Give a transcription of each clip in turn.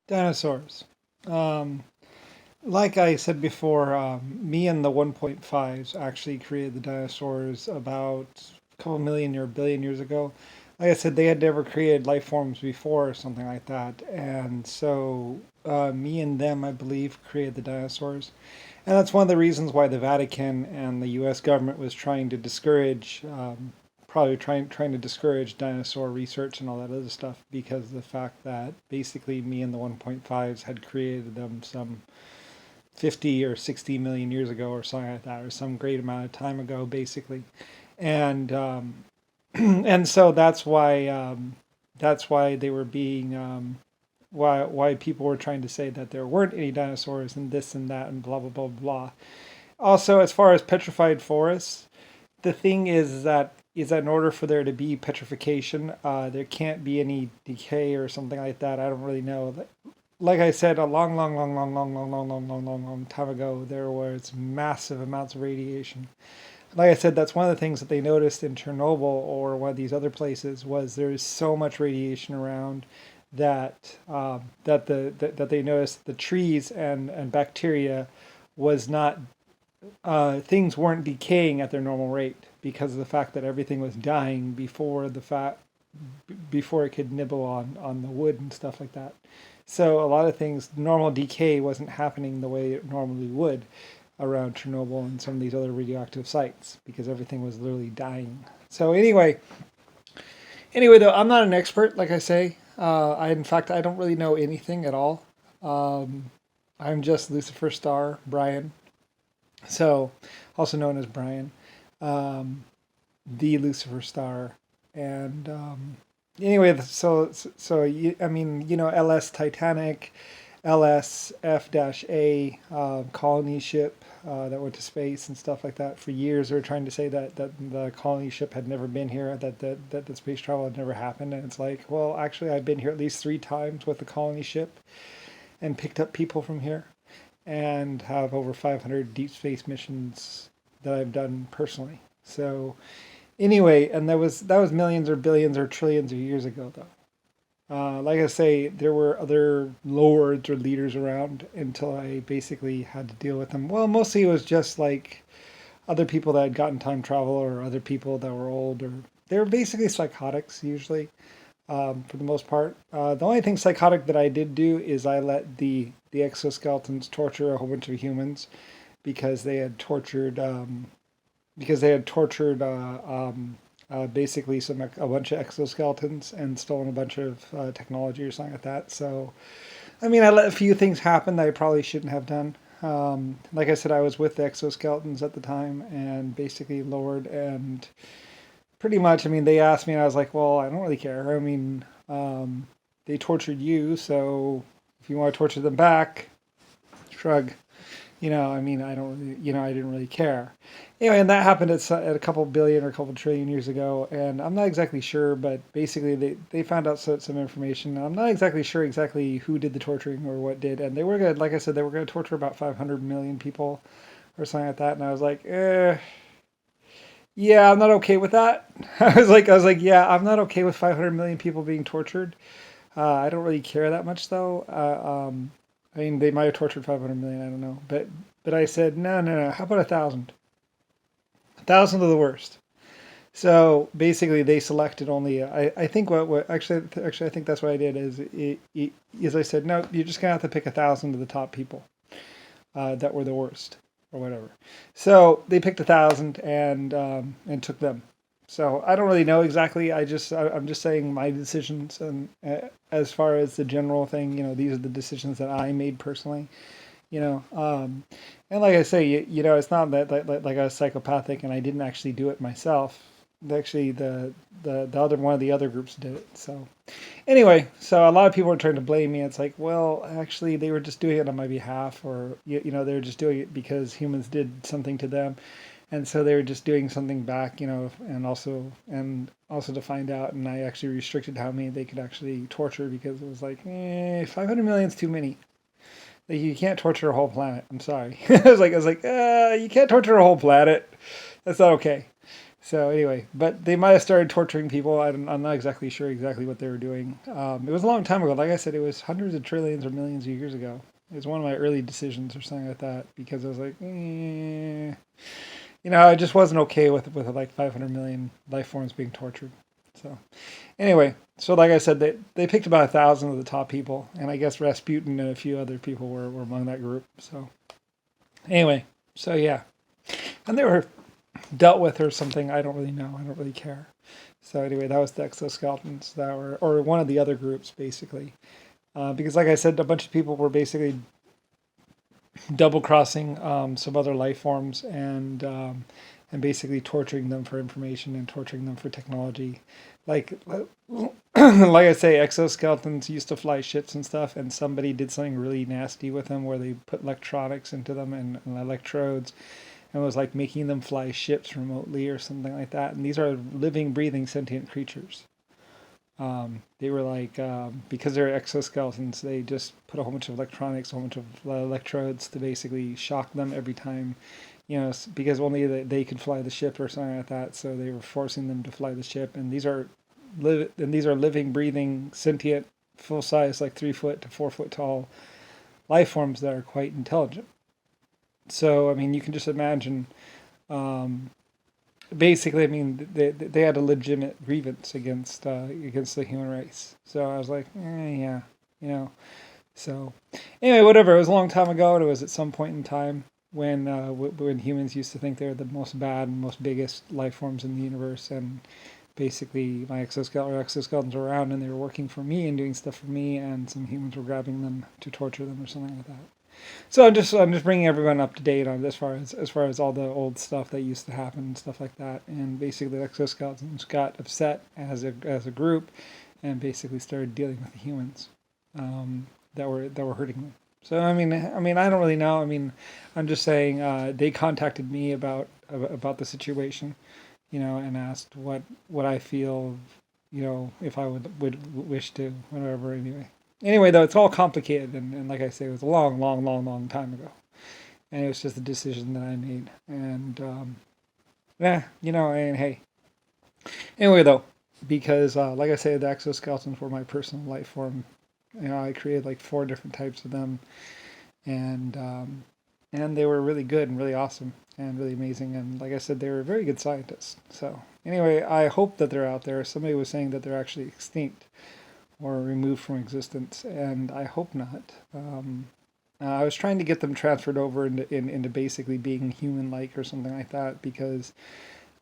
Dinosaurs. Um, like I said before, me and the 1.5s actually created the dinosaurs about a couple million or billion years ago. Like I said, they had never created life forms before or something like that. And so me and them, I believe, created the dinosaurs. And that's one of the reasons why the Vatican and the U.S. government was trying to discourage, probably trying to discourage dinosaur research and all that other stuff because of the fact that basically me and the 1.5s had created them some 50 or 60 million years ago or something like that, or some great amount of time ago, basically. And and so that's why they were being why people were trying to say that there weren't any dinosaurs and this and that and blah blah blah blah. Also, as far as petrified forests, the thing is that in order for there to be petrification, there can't be any decay or something like that. I don't really know. Like I said, a long, long, long, long, long, long, long, long, long, long, long time ago, there was massive amounts of radiation. Like I said, that's one of the things that they noticed in Chernobyl or one of these other places was there's so much radiation around that they noticed the trees and bacteria was not things weren't decaying at their normal rate because of the fact that everything was dying before it could nibble on the wood and stuff like that. So a lot of things, normal decay wasn't happening the way it normally would around Chernobyl and some of these other radioactive sites because everything was literally dying. So anyway though, I'm not an expert, like I say. In fact, I don't really know anything at all. Um, I'm just Lucifer Star Brian, so also known as Brian, um, the Lucifer Star, and anyway, I mean, LS Titanic, LS F-A colony ship that went to space and stuff like that. For years, they were trying to say that the colony ship had never been here, that the space travel had never happened, and it's like, well, actually, I've been here at least 3 times with the colony ship and picked up people from here and have over 500 deep space missions that I've done personally. So anyway, and that was millions or billions or trillions of years ago, though. Like I say, there were other lords or leaders around until I basically had to deal with them. Well, mostly it was just like other people that had gotten time travel or other people that were old or they were basically psychotics usually for the most part. The only thing psychotic that I did do is I let the exoskeletons torture a whole bunch of humans because they had tortured basically a bunch of exoskeletons and stolen a bunch of technology or something like that. So I mean, I let a few things happen that I probably shouldn't have done. Like I said, I was with the exoskeletons at the time and basically lowered and pretty much. I mean, they asked me, and I was like, "Well, I don't really care. I mean, they tortured you, so if you want to torture them back, shrug." I mean, I don't really, I didn't really care. Anyway, and that happened at a couple billion or a couple trillion years ago, and I'm not exactly sure, but basically they found out some information. I'm not exactly sure exactly who did the torturing or what did, and they were going to, like I said, they were going to torture about 500 million people or something like that, and I was like, yeah, I'm not okay with that. I was like, yeah, I'm not okay with 500 million people being tortured. I don't really care that much though. I mean, they might have tortured 500 million. I don't know, but I said no, no, no. How about 1,000? 1,000 of the worst. So basically, they selected only. I think what actually I think that's what I did is I said no. You're just gonna have to pick 1,000 of the top people that were the worst or whatever. So they picked 1,000 and took them. So I don't really know exactly. I'm just saying my decisions and as far as the general thing, these are the decisions that I made personally. You know, um, and like I say, it's not that like I was psychopathic and I didn't actually do it myself. Actually, the other one of the other groups did it. So anyway, so a lot of people are trying to blame me. It's like, well, actually, they were just doing it on my behalf, or they were just doing it because humans did something to them, and so they were just doing something back, and also to find out. And I actually restricted how many they could actually torture because it was like, 500 million is too many. Like, you can't torture a whole planet. I'm sorry. I was like, you can't torture a whole planet. That's not okay. So anyway, but they might have started torturing people. I'm not exactly sure exactly what they were doing. It was a long time ago. Like I said, it was hundreds of trillions or millions of years ago. It was one of my early decisions or something like that because I was like, I just wasn't okay with like 500 million life forms being tortured. So anyway, so like I said, they picked about 1,000 of the top people, and I guess Rasputin and a few other people were among that group. So anyway, so yeah, and they were dealt with or something. I don't really know. I don't really care. So anyway, that was the exoskeletons that were, or one of the other groups basically, because like I said, a bunch of people were basically double crossing some other life forms and basically torturing them for information and torturing them for technology. Like I say, exoskeletons used to fly ships and stuff, and somebody did something really nasty with them where they put electronics into them and electrodes and was like making them fly ships remotely or something like that. And these are living, breathing, sentient creatures. They were like, because they're exoskeletons, they just put a whole bunch of electronics, a whole bunch of electrodes to basically shock them every time, because only they could fly the ship or something like that. So they were forcing them to fly the ship. And these are living, breathing, sentient, full size, like 3 foot to 4 foot tall life forms that are quite intelligent. So I mean, you can just imagine. Um, Basically, I mean, they had a legitimate grievance against the human race. So I was like, yeah, you know. So anyway, whatever. It was a long time ago. And it was at some point in time when humans used to think they were the most bad and most biggest life forms in the universe, and basically my exoskeletons were around and they were working for me and doing stuff for me, and some humans were grabbing them to torture them or something like that. So I'm just bringing everyone up to date on as far as all the old stuff that used to happen and stuff like that. And basically, the exoskeletons got upset as a group, and basically started dealing with the humans that were hurting them. So I mean, I don't really know. I mean, I'm just saying they contacted me about the situation, and asked what I feel, if I would wish to, whatever. Anyway, though, it's all complicated, and like I say, it was a long, long, long, long time ago, and it was just a decision that I made, and yeah, and hey, anyway, though, because like I say, the exoskeletons were my personal life form. I created like 4 different types of them, and they were really good and really awesome and really amazing, and like I said, they were very good scientists. So anyway, I hope that they're out there. Somebody was saying that they're actually extinct or removed from existence, and I hope not. I was trying to get them transferred over into basically being human-like or something like that because,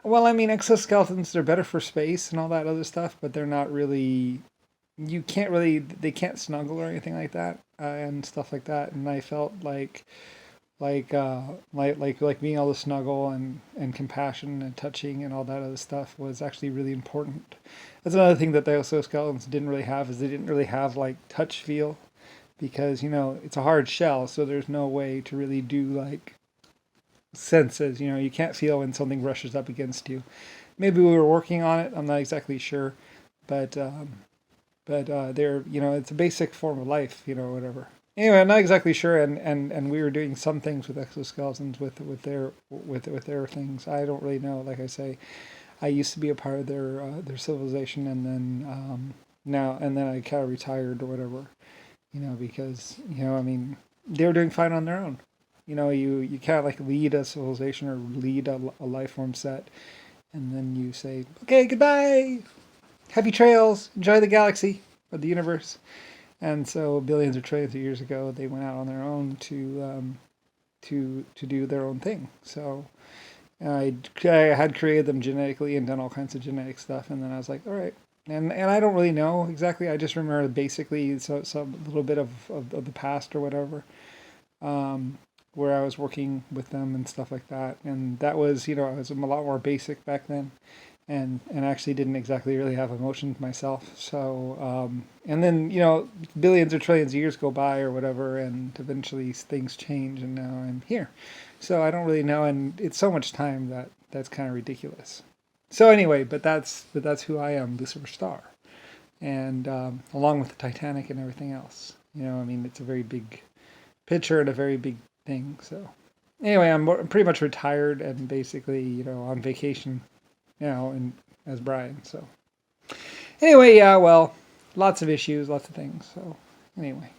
well, I mean, exoskeletons, they're better for space and all that other stuff, but they're not really. You can't really. They can't snuggle or anything like that and stuff like that. And I felt like being able to snuggle and compassion and touching and all that other stuff was actually really important. That's another thing that the exoskeletons didn't really have, is they didn't really have like touch feel, because it's a hard shell, so there's no way to really do like senses. You can't feel when something brushes up against you. Maybe we were working on it. I'm not exactly sure, but they're, it's a basic form of life, whatever. Anyway, I'm not exactly sure, and we were doing some things with exoskeletons with their things. I don't really know. Like I say, I used to be a part of their civilization, and then I kind of retired or whatever. Because I mean, they were doing fine on their own. You can't like lead a civilization or lead a life form set, and then you say, okay, goodbye, happy trails, enjoy the galaxy or the universe. And so billions or trillions of years ago, they went out on their own to do their own thing. So I had created them genetically and done all kinds of genetic stuff, and then I was like, all right. And I don't really know exactly. I just remember basically so a little bit of the past or whatever, where I was working with them and stuff like that. And that was, I was a lot more basic back then, and actually didn't exactly really have emotions myself. So and then billions or trillions of years go by or whatever, and eventually things change, and now I'm here. So I don't really know, and it's so much time that's kind of ridiculous. So anyway, but that's who I am, Lucifer Star, and along with the Titanic and everything else. I mean, it's a very big picture and a very big thing. So anyway, I'm pretty much retired and basically on vacation and as Brian. So anyway, yeah, well, lots of issues, lots of things. So anyway.